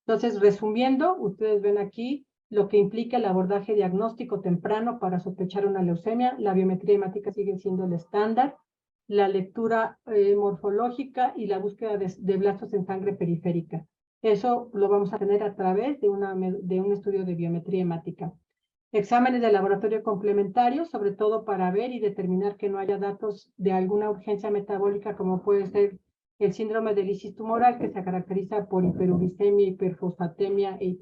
Entonces, resumiendo, ustedes ven aquí lo que implica el abordaje diagnóstico temprano para sospechar una leucemia. La biometría hemática sigue siendo el estándar, la lectura morfológica y la búsqueda de blastos en sangre periférica. Eso lo vamos a tener a través de un estudio de biometría hemática. exámenes de laboratorio complementarios, sobre todo para ver y determinar que no haya datos de alguna urgencia metabólica, como puede ser el síndrome de lisis tumoral, que se caracteriza por hiperuricemia, hiperfosfatemia e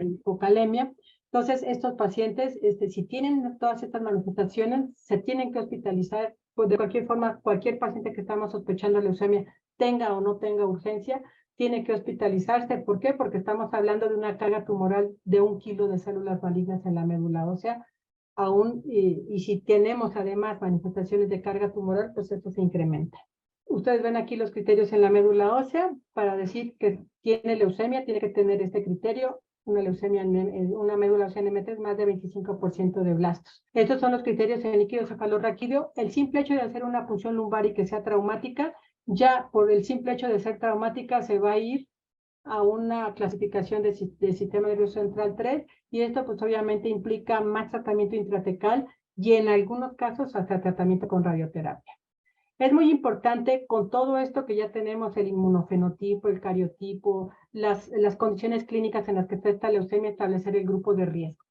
hipocalemia. Entonces, estos pacientes, si tienen todas estas manifestaciones, se tienen que hospitalizar. Pues de cualquier forma, cualquier paciente que estamos sospechando leucemia, tenga o no tenga urgencia, tiene que hospitalizarse. ¿Por qué? Porque estamos hablando de una carga tumoral de 1 kilo de células malignas en la médula ósea. Aún, y si tenemos además manifestaciones de carga tumoral, pues esto se incrementa. Ustedes ven aquí los criterios en la médula ósea. Para decir que tiene leucemia, tiene que tener este criterio: una leucemia, una médula ósea NM3, más de 25% de blastos. Estos son los criterios en líquido cefalorraquídeo. El simple hecho de hacer una punción lumbar y que sea traumática, ya por el simple hecho de ser traumática se va a ir a una clasificación de sistema nervioso central 3, y esto pues obviamente implica más tratamiento intratecal y en algunos casos hasta tratamiento con radioterapia. Es muy importante, con todo esto que ya tenemos, el inmunofenotipo, el cariotipo, las condiciones clínicas en las que está esta leucemia, establecer el grupo de riesgo.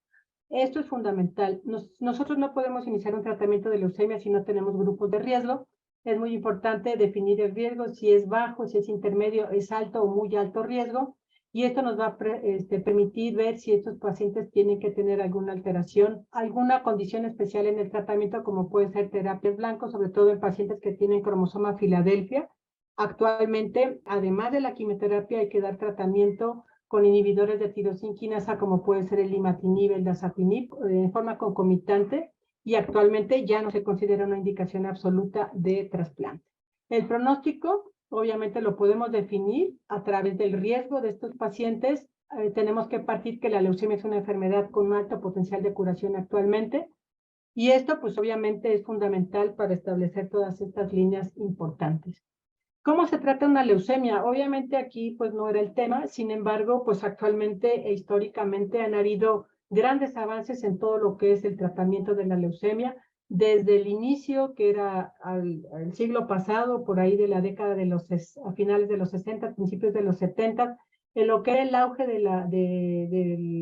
Esto es fundamental. Nosotros no podemos iniciar un tratamiento de leucemia si no tenemos grupos de riesgo. Es muy importante definir el riesgo, si es bajo, si es intermedio, es alto o muy alto riesgo. Y esto nos va a permitir ver si estos pacientes tienen que tener alguna alteración, alguna condición especial en el tratamiento, como puede ser terapias blancas, sobre todo en pacientes que tienen cromosoma Filadelfia. Actualmente, además de la quimioterapia, hay que dar tratamiento con inhibidores de tirosina quinasa, como puede ser el imatinib, el dasatinib, en forma concomitante, y actualmente ya no se considera una indicación absoluta de trasplante. El pronóstico, obviamente, lo podemos definir a través del riesgo de estos pacientes. Tenemos que partir que la leucemia es una enfermedad con un alto potencial de curación actualmente, y esto pues obviamente es fundamental para establecer todas estas líneas importantes. ¿Cómo se trata una leucemia? Obviamente aquí pues no era el tema, sin embargo, pues actualmente e históricamente han habido grandes avances en todo lo que es el tratamiento de la leucemia, desde el inicio, que era al siglo pasado, por ahí de la década de a finales de los 60, principios de los 70, en lo que era el auge de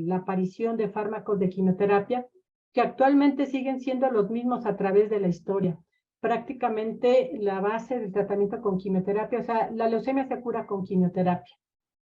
la aparición de fármacos de quimioterapia, que actualmente siguen siendo los mismos a través de la historia. Prácticamente la base del tratamiento con quimioterapia, o sea, la leucemia se cura con quimioterapia,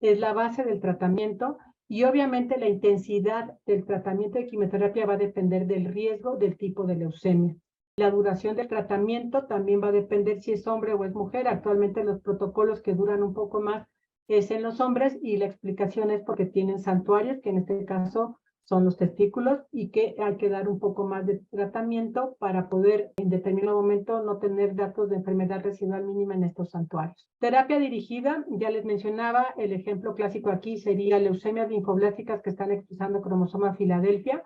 es la base del tratamiento, y obviamente la intensidad del tratamiento de quimioterapia va a depender del riesgo del tipo de leucemia. La duración del tratamiento también va a depender si es hombre o es mujer. Actualmente los protocolos que duran un poco más es en los hombres, y la explicación es porque tienen santuarios, que en este caso son los testículos, y que hay que dar un poco más de tratamiento para poder en determinado momento no tener datos de enfermedad residual mínima en estos santuarios. Terapia dirigida, ya les mencionaba, el ejemplo clásico aquí sería leucemias linfoblásticas que están expresando cromosoma Filadelfia.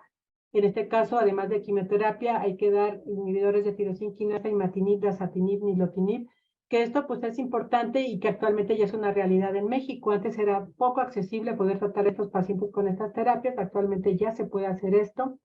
En este caso, además de quimioterapia, hay que dar inhibidores de tirosina quinasa, imatinib, dasatinib, nilotinib, que esto pues es importante y que actualmente ya es una realidad en México. Antes era poco accesible poder tratar a estos pacientes con estas terapias, actualmente ya se puede hacer esto.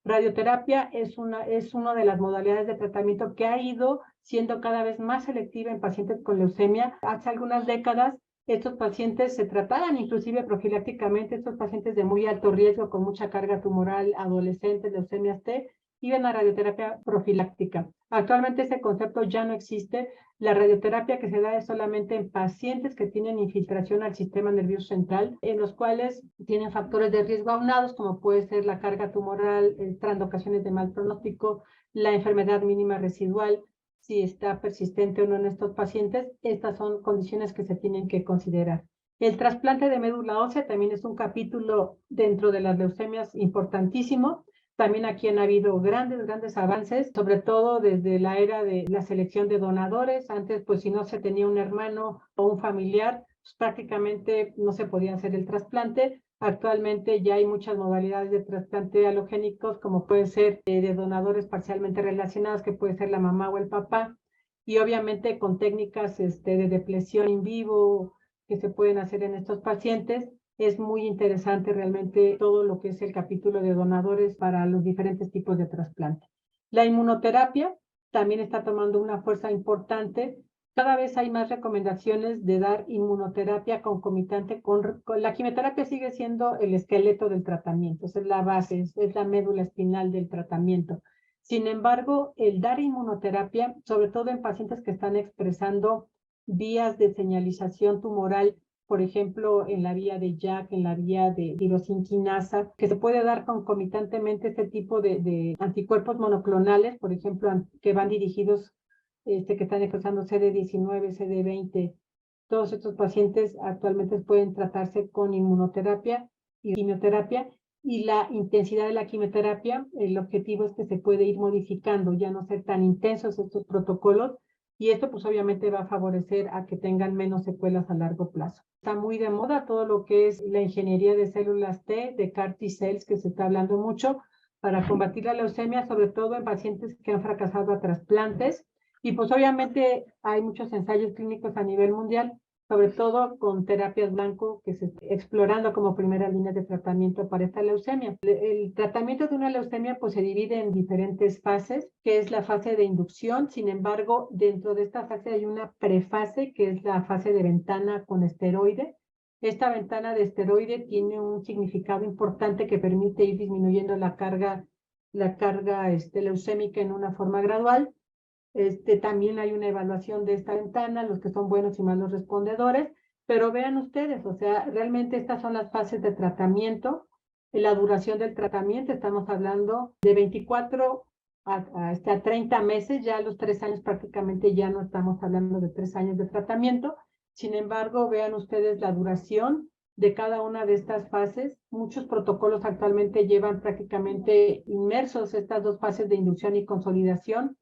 Radioterapia es una de las modalidades de tratamiento que ha ido siendo cada vez más selectiva en pacientes con leucemia. Hace algunas décadas estos pacientes se trataban inclusive profilácticamente, estos pacientes de muy alto riesgo con mucha carga tumoral, adolescentes, leucemias T, iban a radioterapia profiláctica. Actualmente ese concepto ya no existe. La radioterapia que se da es solamente en pacientes que tienen infiltración al sistema nervioso central, en los cuales tienen factores de riesgo aunados, como puede ser la carga tumoral, translocaciones de mal pronóstico, la enfermedad mínima residual, si está persistente o no en estos pacientes. Estas son condiciones que se tienen que considerar. El trasplante de médula ósea también es un capítulo dentro de las leucemias importantísimo. También aquí han habido grandes avances, sobre todo desde la era de la selección de donadores. Antes, pues si no se tenía un hermano o un familiar, pues prácticamente no se podía hacer el trasplante. Actualmente ya hay muchas modalidades de trasplante halogénicos, como puede ser de donadores parcialmente relacionados, que puede ser la mamá o el papá, y obviamente con técnicas de depresión in vivo que se pueden hacer en estos pacientes. Es muy interesante realmente todo lo que es el capítulo de donadores para los diferentes tipos de trasplante. La inmunoterapia también está tomando una fuerza importante cada vez hay más recomendaciones de dar inmunoterapia concomitante con la quimioterapia. Sigue siendo el esqueleto del tratamiento, es la base, es la médula espinal del tratamiento. Sin embargo, el dar inmunoterapia, sobre todo en pacientes que están expresando vías de señalización tumoral, por ejemplo, en la vía de JAK, en la vía de tirosinquinasa, que se puede dar concomitantemente este tipo de anticuerpos monoclonales, por ejemplo, que van dirigidos que están expresando CD19, CD20, todos estos pacientes actualmente pueden tratarse con inmunoterapia y quimioterapia, y la intensidad de la quimioterapia, el objetivo es que se puede ir modificando, ya no ser tan intensos estos protocolos, y esto pues obviamente va a favorecer a que tengan menos secuelas a largo plazo. Está muy de moda todo lo que es la ingeniería de células T, de CAR T-cells, que se está hablando mucho para combatir la leucemia, sobre todo en pacientes que han fracasado a trasplantes. Y pues obviamente hay muchos ensayos clínicos a nivel mundial, sobre todo con terapias blanco, que se está explorando como primera línea de tratamiento para esta leucemia. El tratamiento de una leucemia pues se divide en diferentes fases, que es la fase de inducción. Sin embargo, dentro de esta fase hay una prefase, que es la fase de ventana con esteroide. Esta ventana de esteroide tiene un significado importante que permite ir disminuyendo la carga leucémica en una forma gradual. También hay una evaluación de esta ventana, los que son buenos y malos respondedores, pero vean ustedes, o sea, realmente estas son las fases de tratamiento. La duración del tratamiento, estamos hablando de 24 hasta 30 meses, ya a los 3 años prácticamente ya no estamos hablando de 3 años de tratamiento. Sin embargo, vean ustedes la duración de cada una de estas fases. Muchos protocolos actualmente llevan prácticamente inmersos estas dos fases de inducción y consolidación.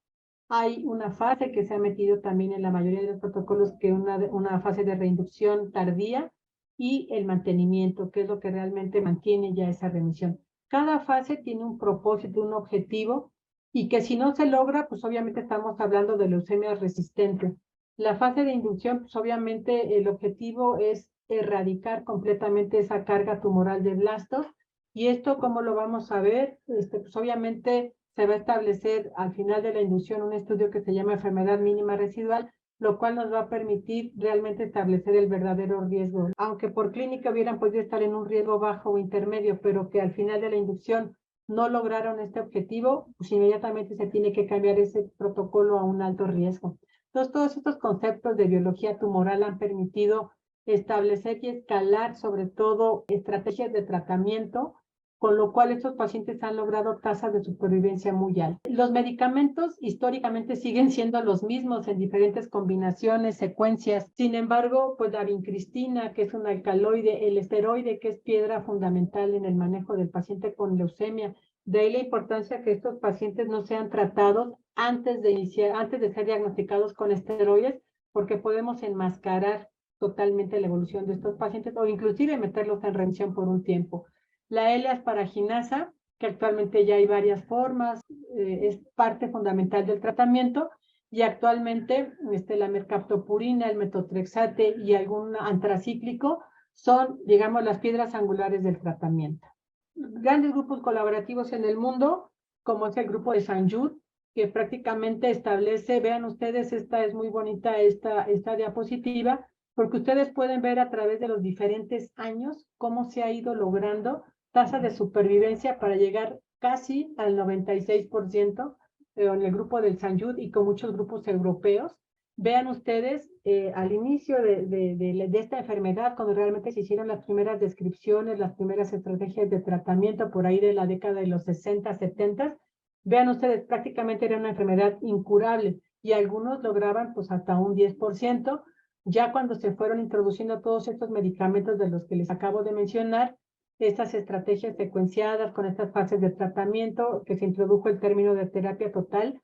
Hay una fase que se ha metido también en la mayoría de los protocolos, que es una fase de reinducción tardía, y el mantenimiento, que es lo que realmente mantiene ya esa remisión. Cada fase tiene un propósito, un objetivo, y que si no se logra, pues obviamente estamos hablando de leucemias resistentes. La fase de inducción, pues obviamente el objetivo es erradicar completamente esa carga tumoral de blastos, y esto, ¿cómo lo vamos a ver? Pues obviamente se va a establecer al final de la inducción un estudio que se llama enfermedad mínima residual, lo cual nos va a permitir realmente establecer el verdadero riesgo. Aunque por clínica hubieran podido estar en un riesgo bajo o intermedio, pero que al final de la inducción no lograron este objetivo, pues inmediatamente se tiene que cambiar ese protocolo a un alto riesgo. Entonces, todos estos conceptos de biología tumoral han permitido establecer y escalar sobre todo estrategias de tratamiento, con lo cual estos pacientes han logrado tasas de supervivencia muy altas. Los medicamentos históricamente siguen siendo los mismos en diferentes combinaciones, secuencias. Sin embargo, pues la vincristina, que es un alcaloide, el esteroide, que es piedra fundamental en el manejo del paciente con leucemia. De ahí la importancia que estos pacientes no sean tratados antes de ser diagnosticados con esteroides, porque podemos enmascarar totalmente la evolución de estos pacientes o inclusive meterlos en remisión por un tiempo. La L-asparaginasa, que actualmente ya hay varias formas, es parte fundamental del tratamiento, y actualmente la mercaptopurina, el metotrexate y algún antracíclico son, digamos, las piedras angulares del tratamiento. Grandes grupos colaborativos en el mundo, como es el grupo de St. Jude, que prácticamente establece, vean ustedes, esta es muy bonita, esta diapositiva, porque ustedes pueden ver a través de los diferentes años cómo se ha ido logrando tasa de supervivencia para llegar casi al 96% en el grupo del St. Jude y con muchos grupos europeos. Vean ustedes, al inicio de esta enfermedad, cuando realmente se hicieron las primeras descripciones, las primeras estrategias de tratamiento por ahí de la década de los 60, 70, vean ustedes, prácticamente era una enfermedad incurable y algunos lograban pues hasta un 10%. Ya cuando se fueron introduciendo todos estos medicamentos de los que les acabo de mencionar, estas estrategias secuenciadas con estas fases de tratamiento, que se introdujo el término de terapia total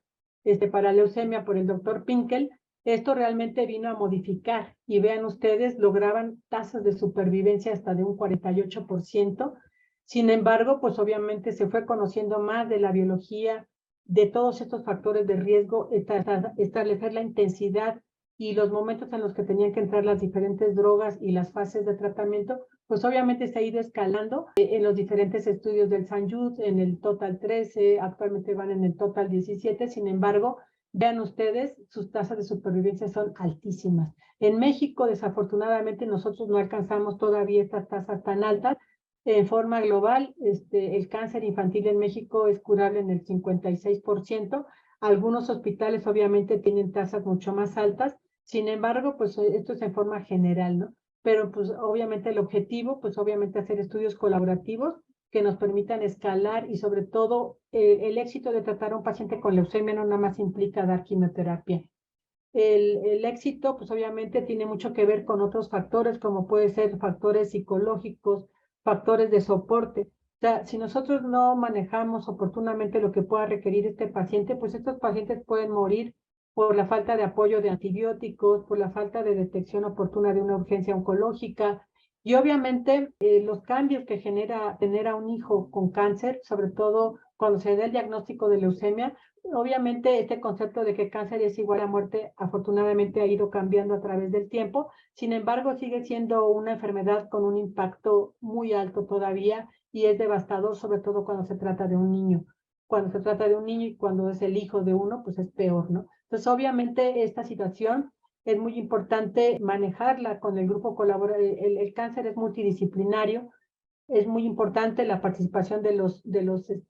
para leucemia por el doctor Pinkel, esto realmente vino a modificar, y vean ustedes, lograban tasas de supervivencia hasta de un 48%. Sin embargo, pues obviamente se fue conociendo más de la biología, de todos estos factores de riesgo, establecer la intensidad y los momentos en los que tenían que entrar las diferentes drogas y las fases de tratamiento, pues obviamente se ha ido escalando en los diferentes estudios del St. Jude, en el Total 13, actualmente van en el Total 17. Sin embargo, vean ustedes, sus tasas de supervivencia son altísimas. En México, desafortunadamente, nosotros no alcanzamos todavía estas tasas tan altas. En forma global, el cáncer infantil en México es curable en el 56%. Algunos hospitales obviamente tienen tasas mucho más altas. Sin embargo, pues esto es en forma general, ¿no? Pero pues obviamente el objetivo, pues obviamente hacer estudios colaborativos que nos permitan escalar y sobre todo el éxito de tratar a un paciente con leucemia no nada más implica dar quimioterapia. El éxito, pues obviamente tiene mucho que ver con otros factores, como puede ser factores psicológicos, factores de soporte. O sea, si nosotros no manejamos oportunamente lo que pueda requerir este paciente, pues estos pacientes pueden morir por la falta de apoyo de antibióticos, por la falta de detección oportuna de una urgencia oncológica. Y obviamente los cambios que genera tener a un hijo con cáncer, sobre todo cuando se da el diagnóstico de leucemia, obviamente este concepto de que cáncer es igual a muerte afortunadamente ha ido cambiando a través del tiempo, sin embargo sigue siendo una enfermedad con un impacto muy alto todavía y es devastador, sobre todo cuando se trata de un niño. Cuando se trata de un niño y cuando es el hijo de uno, pues es peor, ¿no? Entonces obviamente esta situación es muy importante manejarla con el grupo colaborador. El cáncer es multidisciplinario, es muy importante la participación de los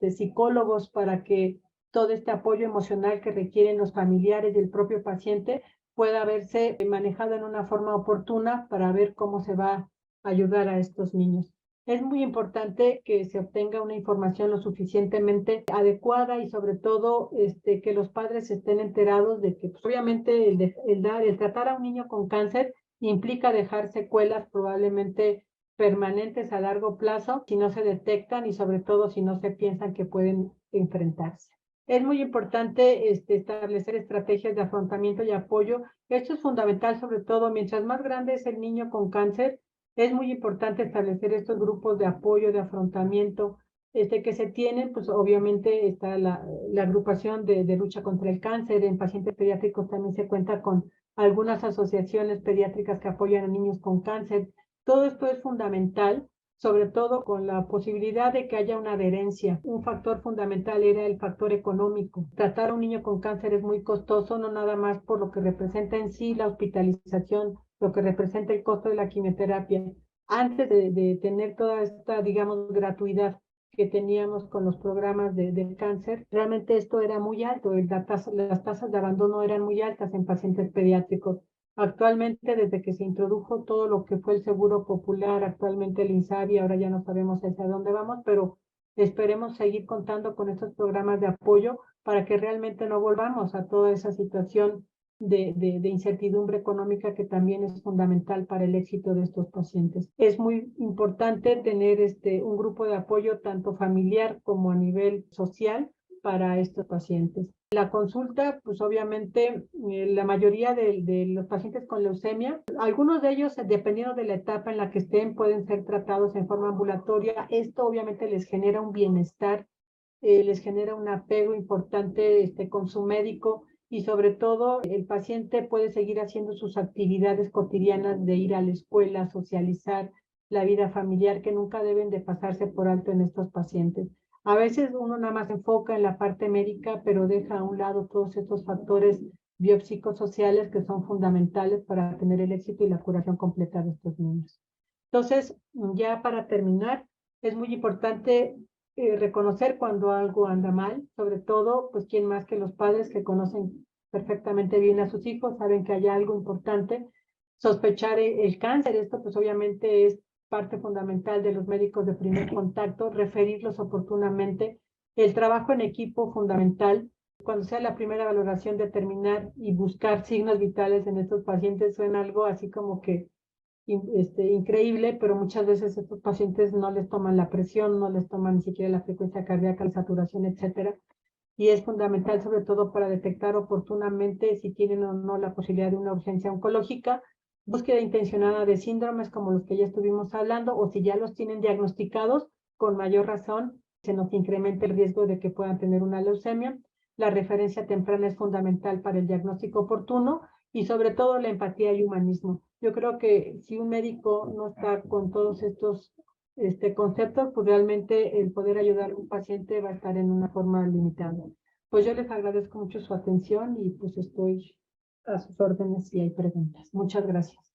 psicólogos para que todo este apoyo emocional que requieren los familiares y el propio paciente pueda verse manejado en una forma oportuna para ver cómo se va a ayudar a estos niños. Es muy importante que se obtenga una información lo suficientemente adecuada y sobre todo que los padres estén enterados de que pues, obviamente el tratar a un niño con cáncer implica dejar secuelas probablemente permanentes a largo plazo si no se detectan y sobre todo si no se piensan que pueden enfrentarse. Es muy importante establecer estrategias de afrontamiento y apoyo. Esto es fundamental, sobre todo mientras más grande es el niño con cáncer, es muy importante establecer estos grupos de apoyo, de afrontamiento, que se tienen, pues obviamente está la agrupación de lucha contra el cáncer. En pacientes pediátricos también se cuenta con algunas asociaciones pediátricas que apoyan a niños con cáncer. Todo esto es fundamental, sobre todo con la posibilidad de que haya una adherencia. Un factor fundamental era el factor económico. Tratar a un niño con cáncer es muy costoso, no nada más por lo que representa en sí la hospitalización, lo que representa el costo de la quimioterapia. Antes de tener toda esta, digamos, gratuidad que teníamos con los programas de cáncer, realmente esto era muy alto, las tasas de abandono eran muy altas en pacientes pediátricos. Actualmente, desde que se introdujo todo lo que fue el Seguro Popular, actualmente el INSABI, ahora ya no sabemos hacia dónde vamos, pero esperemos seguir contando con estos programas de apoyo para que realmente no volvamos a toda esa situación de incertidumbre económica que también es fundamental para el éxito de estos pacientes. Es muy importante tener un grupo de apoyo tanto familiar como a nivel social para estos pacientes. La consulta, pues obviamente la mayoría de los pacientes con leucemia, algunos de ellos, dependiendo de la etapa en la que estén, pueden ser tratados en forma ambulatoria. Esto obviamente les genera un bienestar, les genera un apego importante con su médico y sobre todo el paciente puede seguir haciendo sus actividades cotidianas de ir a la escuela, socializar, la vida familiar, que nunca deben de pasarse por alto en estos pacientes. A veces uno nada más se enfoca en la parte médica, pero deja a un lado todos estos factores biopsicosociales que son fundamentales para tener el éxito y la curación completa de estos niños. Entonces, ya para terminar, es muy importante reconocer cuando algo anda mal, sobre todo, pues quién más que los padres que conocen perfectamente bien a sus hijos, saben que hay algo importante. Sospechar el cáncer, esto pues obviamente es parte fundamental de los médicos de primer contacto, referirlos oportunamente. El trabajo en equipo fundamental. Cuando sea la primera valoración, determinar y buscar signos vitales en estos pacientes suena algo así como que increíble, pero muchas veces estos pacientes no les toman la presión, no les toman ni siquiera la frecuencia cardíaca, la saturación, etcétera. Y es fundamental sobre todo para detectar oportunamente si tienen o no la posibilidad de una urgencia oncológica, búsqueda intencionada de síndromes como los que ya estuvimos hablando, o si ya los tienen diagnosticados, con mayor razón se nos incrementa el riesgo de que puedan tener una leucemia. La referencia temprana es fundamental para el diagnóstico oportuno y sobre todo la empatía y humanismo. Yo creo que si un médico no está con todos estos conceptos, pues realmente el poder ayudar a un paciente va a estar en una forma limitada. Pues yo les agradezco mucho su atención y pues estoy a sus órdenes si hay preguntas. Muchas gracias.